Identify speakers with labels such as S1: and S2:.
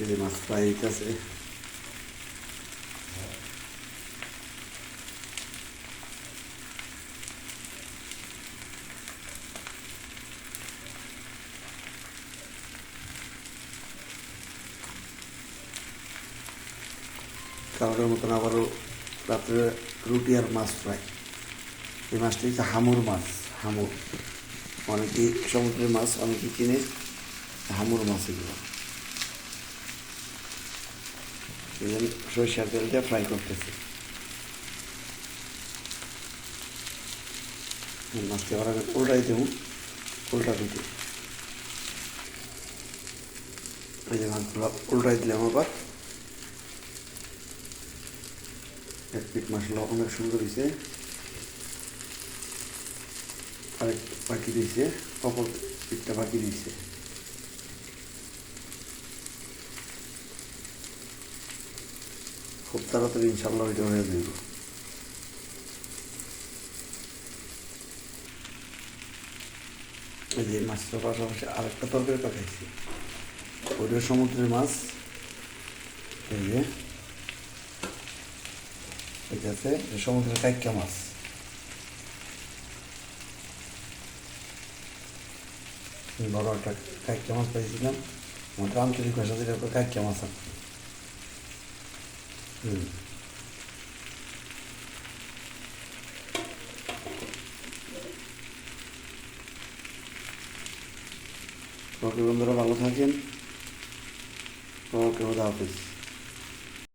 S1: এই যে মাছ ফ্রাই হইতেছে। কালকের মতন আবারও রাত্রে রুটি আর মাছ ফ্রাই। এই মাছটি হচ্ছে হামুর মাছ। হামুর অনেকেই সমুদ্রের মাছ অনেকেই কিনে, হামুর মাছ এগুলো। এই জন্য সরিষার তেল দিয়ে ফ্রাই করতেছি। মাছটি আবার আমি উল্টাই দেব, উল্টা দিতে। এই যে মাছগুলো উল্টাই দিলাম আবার। এক পিঠ মশলা অনেক সুন্দর হয়েছে, আরেক বাকি দিয়েছে, অপর পিঠটা বাকি দিয়েছে। খুব তাড়াতাড়ি ইনশাল্লাহ ওইটা হয়ে যাবে। এই যে মাছটার পাশাপাশি আরেকটা তরকারি পাঠাইছি, ওইটা সমুদ্রের মাছ। এই যে এটা আছে সমুদ্রের কাইক্কা মাছ। বড় একটা কাইক্কা মাছ পাইছিলাম, আমাদের আন্তরিক ভাষা যেটা কাইক্কা মাছ আর কি। ওকে বন্ধুরা, ভালো থাকেন। ওকে, খুদা হাফিজ।